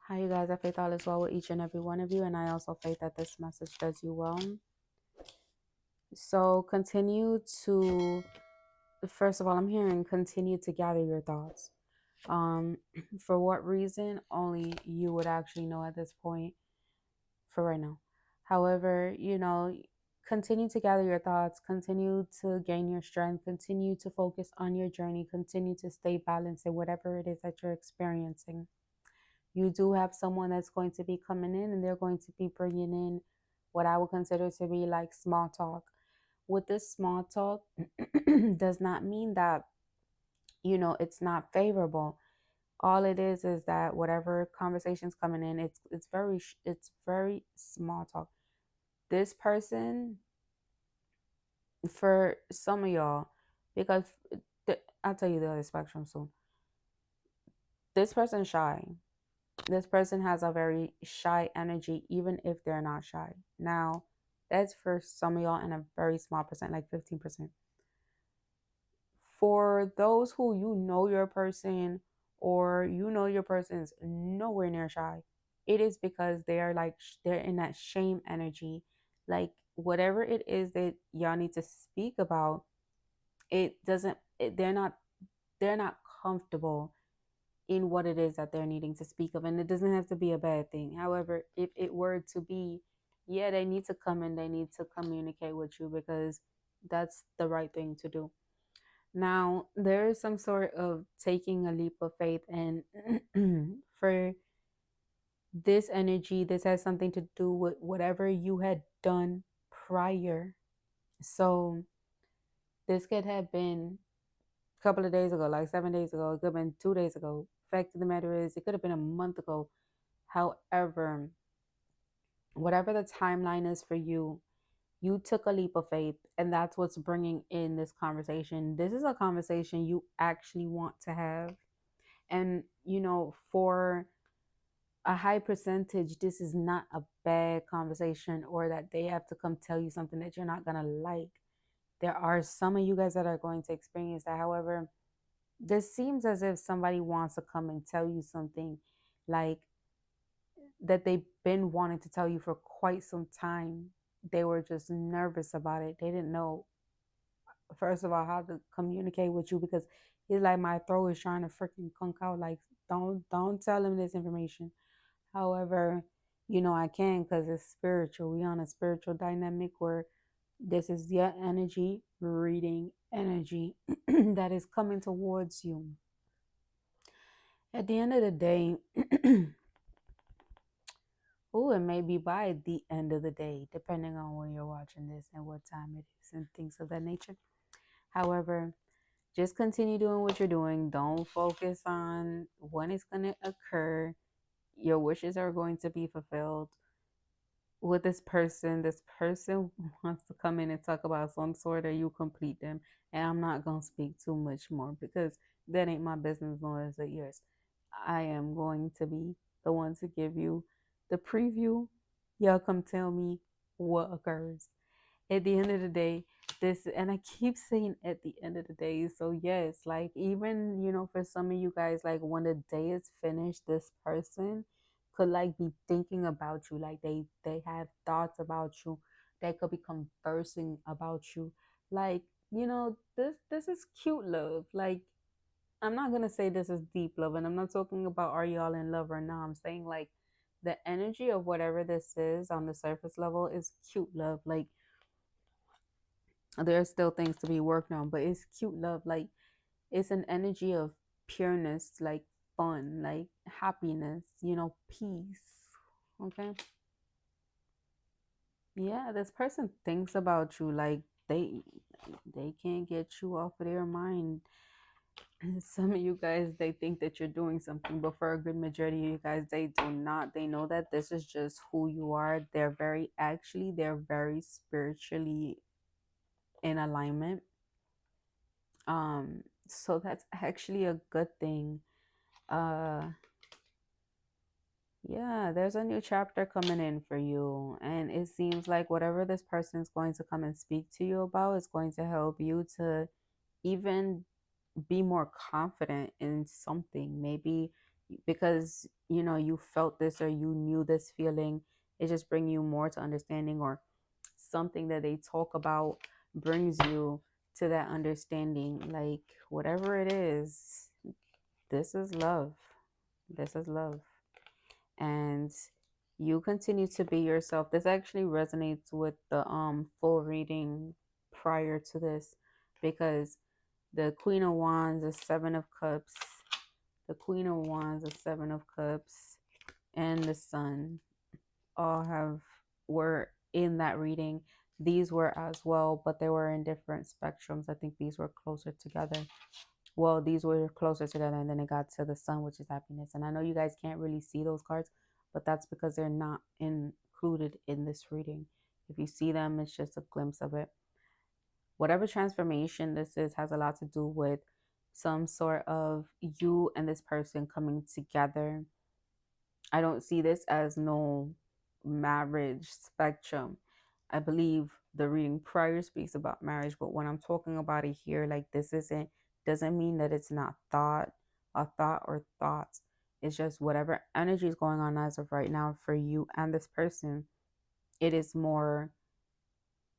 Hi, you guys. I faith all is well with each and every one of you, and I also faith that this message does you well. So, first of all, I'm hearing continue to gather your thoughts. Um, for what reason? Only you would actually know at this point for right now. However, continue to gather your thoughts, continue to gain your strength, continue to focus on your journey, continue to stay balanced in whatever it is that you're experiencing. You do have someone that's going to be coming in and they're going to be bringing in what I would consider to be like small talk. With this small talk, does not mean that, it's not favorable. All it is that whatever conversation's coming in, it's very small talk. This person, for some of y'all, because I'll tell you the other spectrum soon. This person's shy. This person has a very shy energy, even if they're not shy. Now, that's for some of y'all in a very small percent, like 15%. For those who your person, or your person's nowhere near shy, it is because they are like, they're in that shame energy. Like, whatever it is that y'all need to speak about, it doesn't, they're not comfortable in what it is that they're needing to speak of. And it doesn't have to be a bad thing. However, if it were to be, yeah, they need to come and they need to communicate with you because that's the right thing to do. Now, there is some sort of taking a leap of faith. And for this energy, this has something to do with whatever you had done prior. So this could have been a couple of days ago, like 7 days ago. It could have been 2 days ago. Fact of the matter is, it could have been a month ago. However, whatever the timeline is for you, you took a leap of faith, and that's what's bringing in this conversation. This is a conversation you actually want to have. And, for a high percentage, this is not a bad conversation or that they have to come tell you something that you're not going to like. There are some of you guys that are going to experience that. However, this seems as if somebody wants to come and tell you something like that they've been wanting to tell you for quite some time. They were just nervous about it. They didn't know, first of all, how to communicate with you, because it's like my throat is trying to freaking conk out. Like, don't tell them this information. However, I can, because it's spiritual. We on a spiritual dynamic where this is your energy reading energy that is coming towards you. At the end of the day, oh, it may be by the end of the day, depending on when you're watching this and what time it is and things of that nature. However, just continue doing what you're doing. Don't focus on when it's going to occur. Your wishes are going to be fulfilled with this person. This person wants to come in and talk about some sort of, you complete them. And I'm not going to speak too much more because that ain't my business, nor is it yours. I am going to be the one to give you the preview. Y'all come tell me what occurs. At the end of the day, and I keep saying at the end of the day. So yes, like, even, for some of you guys, like, when the day is finished, this person could like be thinking about you. Like, they have thoughts about you. They could be conversing about you. Like, this is cute love. Like, I'm not gonna say this is deep love, and I'm not talking about are y'all in love or not. I'm saying, like, the energy of whatever this is on the surface level is cute love. Like, there's still things to be worked on, but it's cute love. Like, it's an energy of pureness, like fun, like happiness, peace. Okay. Yeah, this person thinks about you. Like, they can't get you off of their mind. Some of you guys, they think that you're doing something, but for a good majority of you guys, they do not. They know that this is just who you are. They're very spiritually in alignment. So that's actually a good thing. uh yeah, there's a new chapter coming in for you, and it seems like whatever this person is going to come and speak to you about is going to help you to even be more confident in something. Maybe because you felt this or you knew this feeling. It just bring you more to understanding, or something that they talk about brings you to that understanding. Like, whatever it is, this is love. This is love. And you continue to be yourself. This actually resonates with the full reading prior to this, because the Queen of Wands, the Seven of Cups, the Queen of Wands, the Seven of Cups, and the Sun all were in that reading. These were as well, but they were in different spectrums. I think these were closer together. Well, these were closer together, and then it got to the Sun, which is happiness. And I know you guys can't really see those cards, but that's because they're not included in this reading. If you see them, it's just a glimpse of it. Whatever transformation this is has a lot to do with some sort of you and this person coming together. I don't see this as no marriage spectrum. I believe the reading prior speaks about marriage, but when I'm talking about it here, like, this isn't doesn't mean that it's not a thought or thoughts. It's just whatever energy is going on as of right now for you and this person. It is more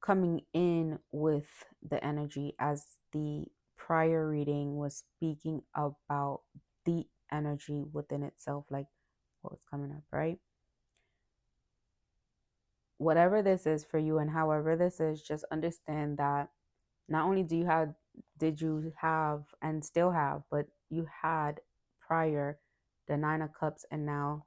coming in with the energy, as the prior reading was speaking about the energy within itself, like what was coming up, right? Whatever this is for you and however this is, just understand that not only did you have and still have, but you had prior the Nine of Cups, and now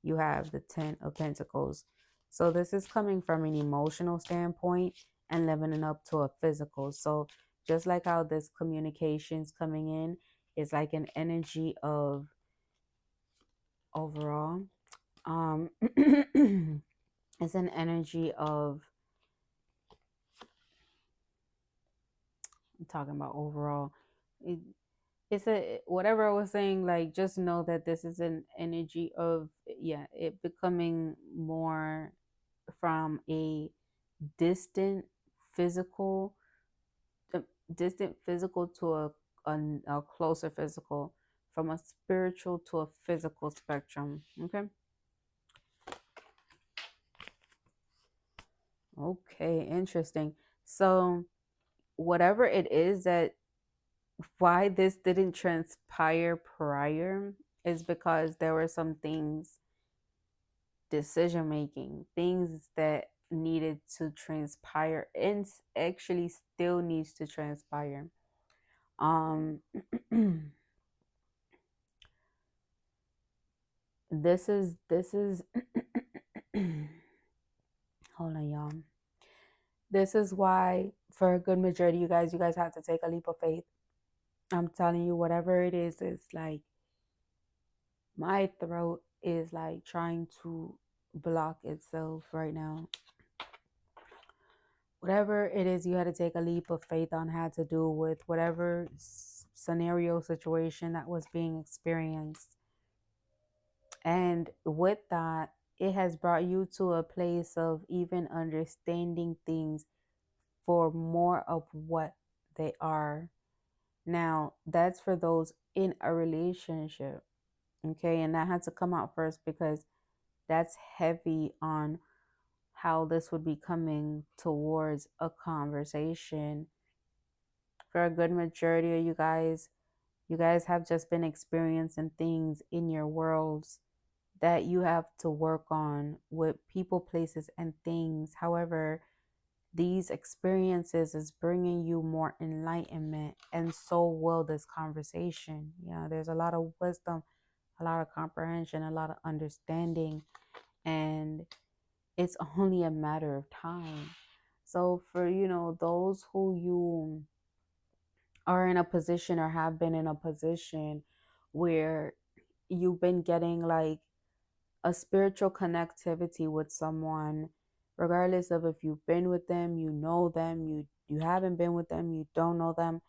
you have the Ten of Pentacles. So this is coming from an emotional standpoint and leveling up to a physical. So just like how this communication's coming in is like an energy of overall, it's an energy of, I'm talking about overall. It's a whatever I was saying, like, just know that this is an energy of, yeah, it becoming more from a distant physical uh, distant physical to a closer physical, from a spiritual to a physical spectrum. Okay, interesting. So whatever it is that why this didn't transpire prior is because there were some things, decision making, things that needed to transpire and actually still needs to transpire. Um this is hold on, y'all. This is why for a good majority, you guys have to take a leap of faith. I'm telling you, whatever it is like, my throat is like trying to block itself right now. Whatever it is you had to take a leap of faith on had to do with whatever scenario, situation that was being experienced. And with that, it has brought you to a place of even understanding things for more of what they are. Now, that's for those in a relationship. Okay. And that had to come out first, because that's heavy on how this would be coming towards a conversation. For a good majority of you guys have just been experiencing things in your worlds that you have to work on with people, places, and things. However, these experiences is bringing you more enlightenment, and so will this conversation. Yeah, there's a lot of wisdom, a lot of comprehension, a lot of understanding, and it's only a matter of time. So for those who you are in a position or have been in a position where you've been getting like a spiritual connectivity with someone, regardless of if you've been with them, you know them, you haven't been with them, you don't know them,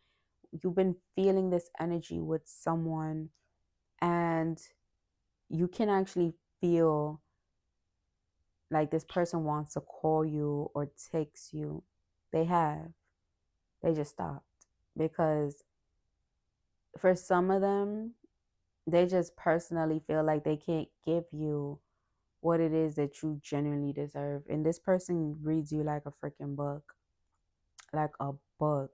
you've been feeling this energy with someone, and you can actually feel like this person wants to call you or text you. They just stopped, because for some of them, They just personally feel like they can't give you what it is that you genuinely deserve. And this person reads you like a freaking book, like a book.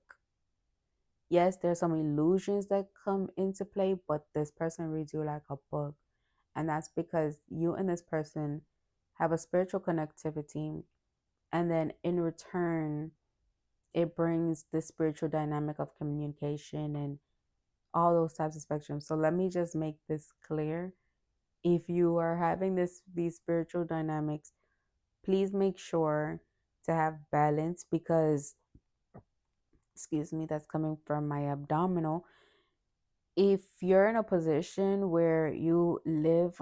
Yes, there's some illusions that come into play, but this person reads you like a book. And that's because you and this person have a spiritual connectivity. And then in return, it brings the spiritual dynamic of communication and all those types of spectrums. So let me just make this clear. If you are having these spiritual dynamics, please make sure to have balance because, excuse me, that's coming from my abdominal. If you're in a position where you live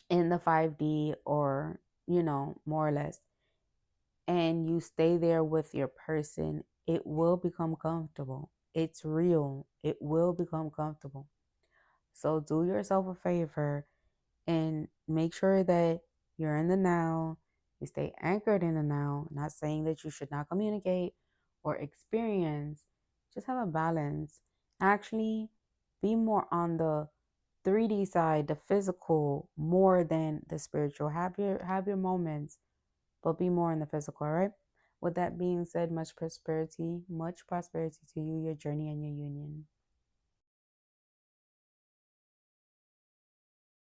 in the 5D or, more or less, and you stay there with your person, it will become comfortable. It's real. It will become comfortable. So do yourself a favor and make sure that you're in the now, you stay anchored in the now. Not saying that you should not communicate or experience, just have a balance. Actually, be more on the 3D side, the physical, more than the spiritual. Have your moments, but be more in the physical, all right? With that being said, much prosperity to you, your journey, and your union.